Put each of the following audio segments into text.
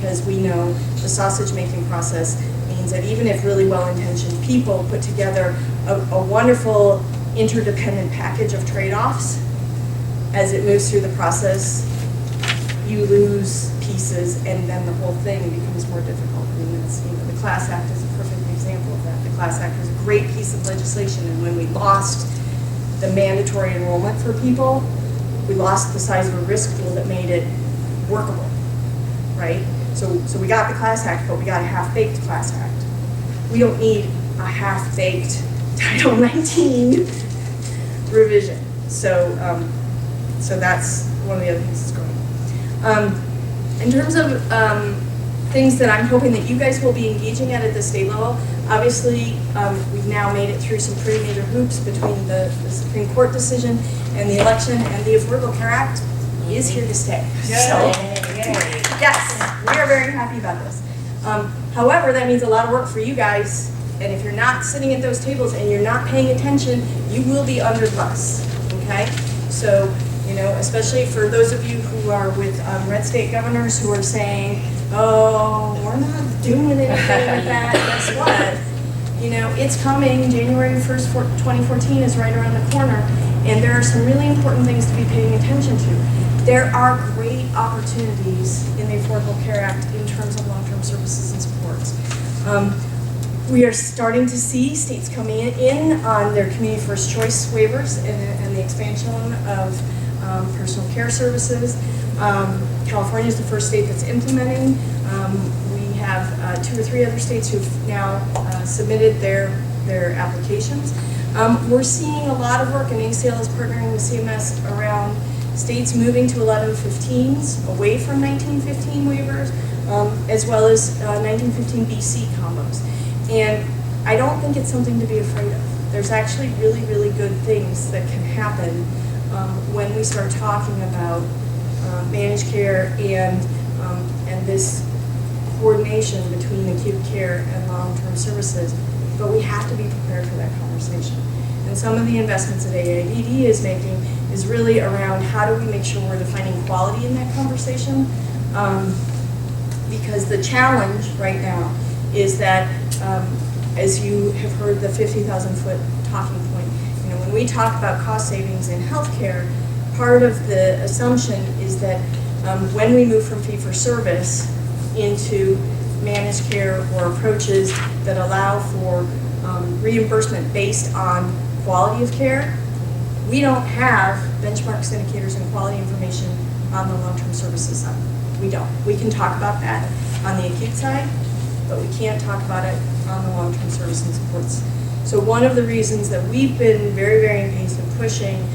because we know the sausage making process means that even if really well-intentioned people put together a wonderful interdependent package of trade-offs, as it moves through the process, you lose pieces, and then the whole thing becomes more difficult. I mean, it's, the Class Act is a perfect example of that. The Class Act was a great piece of legislation, and when we lost the mandatory enrollment for people, we lost the size of a risk pool that made it workable, right? So we got the Class Act, but we got a half-baked Class Act. We don't need a half-baked Title 19 revision. So that's one of the other things that's going on. In terms of things that I'm hoping that you guys will be engaging at the state level, obviously we've now made it through some pretty major hoops between the Supreme Court decision and the election, and the Affordable Care Act is here to stay. So, yes, we are very happy about this. However, that means a lot of work for you guys, and if you're not sitting at those tables and you're not paying attention, you will be under the bus, okay? So, especially for those of you who are with red state governors who are saying, oh, we're not doing anything with that, guess what? It's coming. January 1st, 2014 is right around the corner, and there are some really important things to be paying attention to. There are great opportunities in the Affordable Care Act in terms of long-term services and supports. We are starting to see states coming in on their community first choice waivers and the expansion of personal care services. California is the first state that's implementing. We have 2 or 3 other states who've now submitted their applications. We're seeing a lot of work, and ACL is partnering with CMS around states moving to 1115s, away from 1915 waivers, as well as 1915 BC combos. And I don't think it's something to be afraid of. There's actually really, really good things that can happen when we start talking about managed care and this coordination between acute care and long-term services. But we have to be prepared for that conversation. And some of the investments that NACDD is making is really around how do we make sure we're defining quality in that conversation. Because the challenge right now is that, as you have heard the 50,000-foot talking point, when we talk about cost savings in healthcare, part of the assumption is that when we move from fee-for-service into managed care or approaches that allow for reimbursement based on quality of care, we don't have benchmarks, indicators, and quality information on the long-term services side. We don't. We can talk about that on the acute side, but we can't talk about it on the long-term service and supports. So one of the reasons that we've been very, very engaged in pushing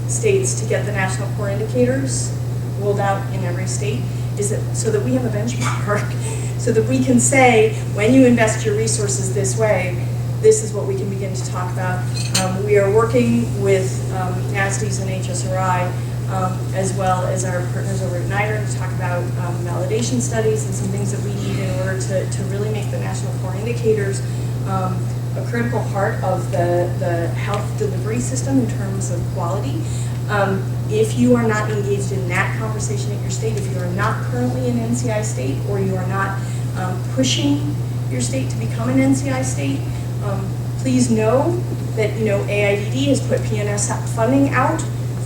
states to get the national core indicators rolled out in every state is that so that we have a benchmark, so that we can say, when you invest your resources this way, this is what we can begin to talk about. We are working with NACDD and HSRI, as well as our partners over at NIDR, to talk about validation studies and some things that we need in order to really make the national core indicators a critical part of the health delivery system in terms of quality. If you are not engaged in that conversation at your state, if you are not currently an NCI state, or you are not pushing your state to become an NCI state, please know that AIDD has put PNS funding out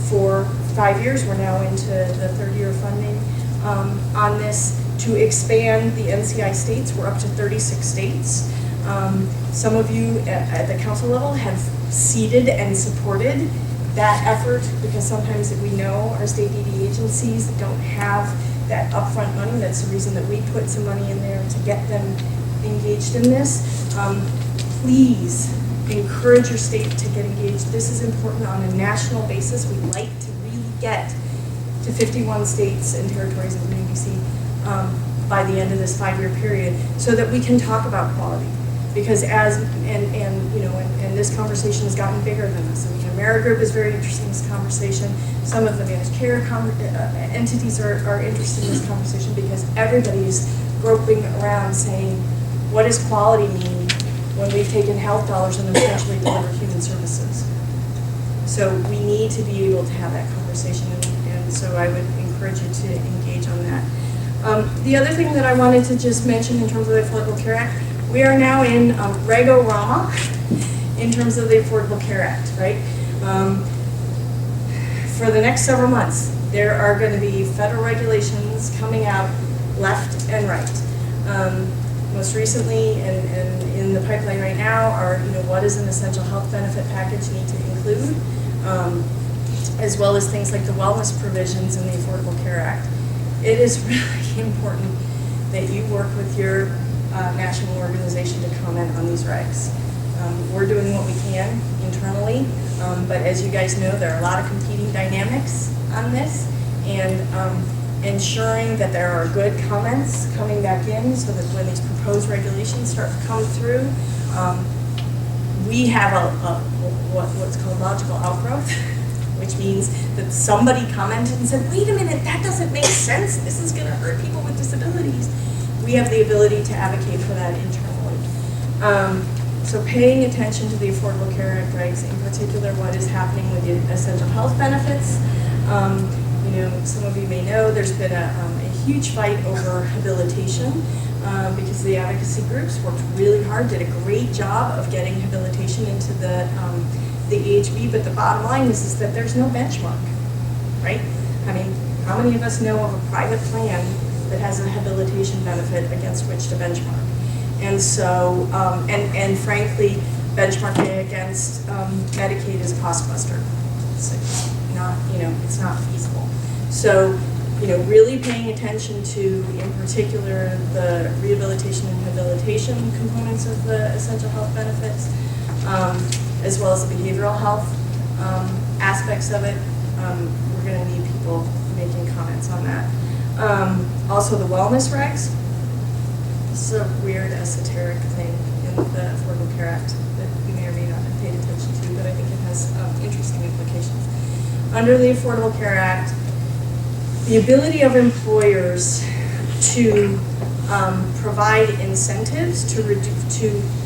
for 5 years. We're now into the 3rd year of funding on this to expand the NCI states. We're up to 36 states. Some of you at the council level have seeded and supported that effort, because sometimes we know our state DD agencies don't have that upfront money. That's the reason that we put some money in there to get them engaged in this. Please encourage your state to get engaged. This is important on a national basis. We'd like to really get to 51 states and territories in the ABC by the end of this 5-year period, so that we can talk about quality. Because and this conversation has gotten bigger than this. I mean, AmeriGroup is very interested in this conversation. Some of the managed care entities are interested in this conversation, because everybody's groping around saying, what does quality mean when we've taken health dollars and essentially delivered human services? So we need to be able to have that conversation, and so I would encourage you to engage on that. The other thing that I wanted to just mention in terms of the Affordable Care Act, we are now in Rego-Rama in terms of the Affordable Care Act, right? For the next several months, there are going to be federal regulations coming out left and right. Most recently, and in the pipeline right now, are what does an essential health benefit package need to include, as well as things like the wellness provisions in the Affordable Care Act. It is really important that you work with your national organization to comment on these regs. We're doing what we can internally, but as you guys know, there are a lot of competing dynamics on this, and ensuring that there are good comments coming back in so that when these proposed regulations start to come through, we have what's called logical outgrowth, which means that somebody commented and said, wait a minute, that doesn't make sense. This is going to hurt people with disabilities. We have the ability to advocate for that internally. So paying attention to the Affordable Care Act regs, in particular what is happening with the essential health benefits. Some of you may know there's been a huge fight over habilitation because the advocacy groups worked really hard, did a great job of getting habilitation into the AHB, but the bottom line is that there's no benchmark, right? I mean, how many of us know of a private plan that has a habilitation benefit against which to benchmark? And so, and frankly, benchmarking against Medicaid is a cost buster. It's not, it's not feasible. So, really paying attention to, in particular, the rehabilitation and habilitation components of the essential health benefits, as well as the behavioral health aspects of it. We're going to need people making comments on that. Also, the wellness regs. This is a weird, esoteric thing in the Affordable Care Act that you may or may not have paid attention to, but I think it has interesting implications. Under the Affordable Care Act, the ability of employers to provide incentives to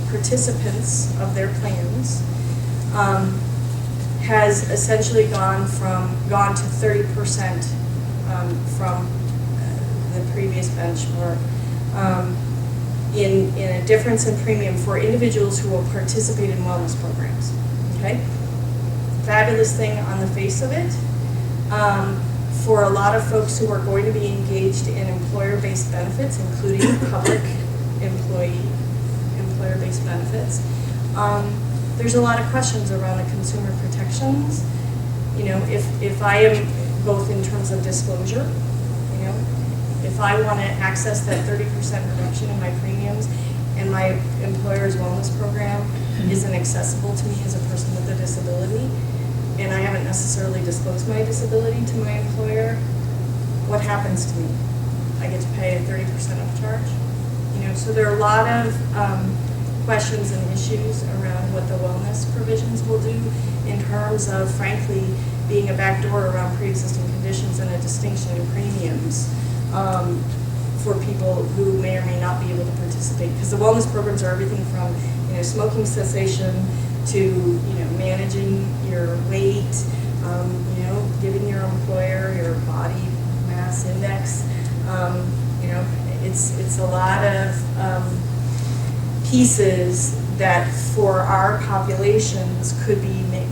participants of their plans has essentially gone to 30% from the previous benchmark. In a difference in premium for individuals who will participate in wellness programs. Okay? Fabulous thing on the face of it. For a lot of folks who are going to be engaged in employer-based benefits, including public employer-based benefits, there's a lot of questions around the consumer protections. If I am both in terms of disclosure, if I want to access that 30% reduction in my premiums and my employer's wellness program isn't accessible to me as a person with a disability, and I haven't necessarily disclosed my disability to my employer, what happens to me? I get to pay a 30% upcharge? So there are a lot of questions and issues around what the wellness provisions will do in terms of, frankly, being a backdoor around pre-existing conditions and a distinction in premiums. For people who may or may not be able to participate, because the wellness programs are everything from smoking cessation to managing your weight, giving your employer your body mass index. It's a lot of pieces that for our populations could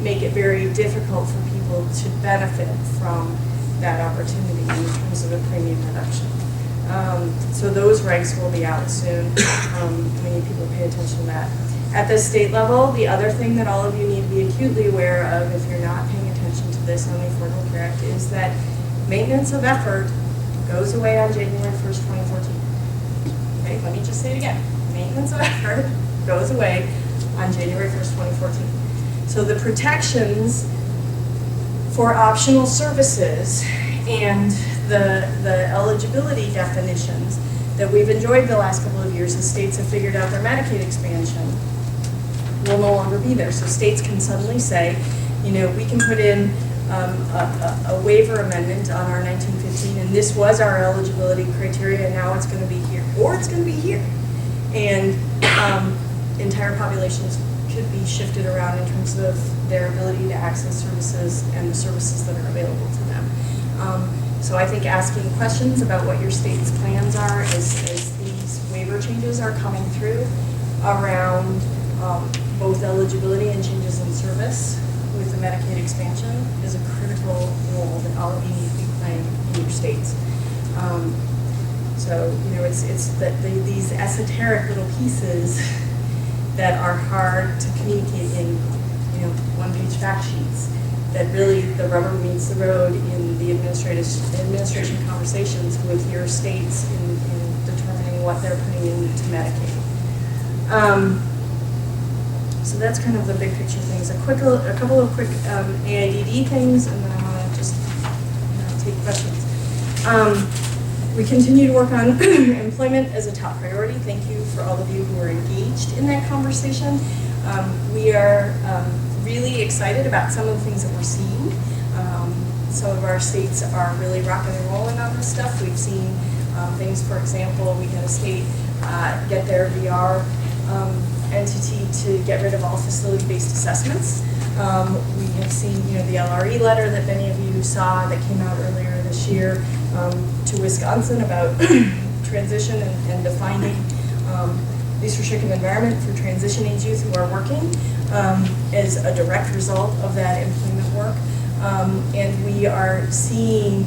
make it very difficult for people to benefit from that opportunity in terms of a premium reduction. So those regs will be out soon. We need people to pay attention to that. At the state level, the other thing that all of you need to be acutely aware of if you're not paying attention to this on the Affordable Care Act is that maintenance of effort goes away on January 1st, 2014. Okay, let me just say it again. Maintenance of effort goes away on January 1st, 2014. So the protections for optional services and the eligibility definitions that we've enjoyed the last couple of years as states have figured out their Medicaid expansion will no longer be there. So states can suddenly say, we can put in a waiver amendment on our 1915, and this was our eligibility criteria, and now it's going to be here, or it's going to be here. And entire populations could be shifted around in terms of their ability to access services and the services that are available to them. So I think asking questions about what your state's plans are as these waiver changes are coming through around both eligibility and changes in service with the Medicaid expansion is a critical role that all of you need to be playing in your states. So, you know, it's these esoteric little pieces that are hard to communicate in, you know, one-page fact sheets, that really the rubber meets the road in the administration conversations with your states in determining what they're putting into Medicaid. So that's kind of the big picture things. A couple of quick AIDD things, and then I want to just take questions. We continue to work on employment as a top priority. Thank you for all of you who are engaged in that conversation. We are really excited about some of the things that we're seeing. Some of our states are really rocking and rolling on this stuff. We've seen things, for example, we had a state get their VR entity to get rid of all facility-based assessments. We have seen, you know, the LRE letter that many of you saw that came out earlier this year to Wisconsin about transition and defining least restrictive environment for transition age youth who are working as a direct result of that employment work. And we are seeing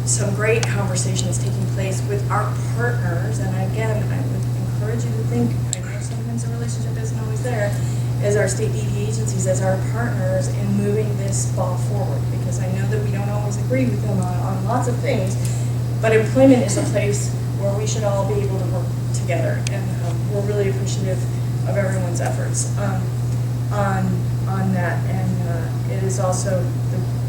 some great conversations taking place with our partners. And again, I would encourage you to think, I know sometimes the relationship isn't always there, as our state DD agencies, as our partners in moving this ball forward, because I know that we don't always agree with them on lots of things, but employment is a place where we should all be able to work together, and we're really appreciative of everyone's efforts on that. And it is also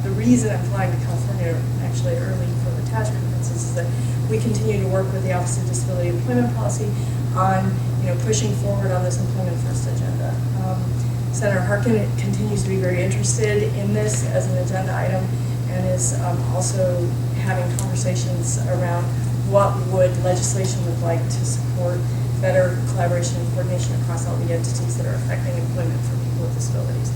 the reason I'm flying to California actually early for the TASH conferences is that we continue to work with the Office of Disability Employment Policy on, you know, pushing forward on this employment first agenda. Senator Harkin continues to be very interested in this as an agenda item, and is also having conversations around what would legislation look like to support better collaboration and coordination across all the entities that are affecting employment for people with disabilities.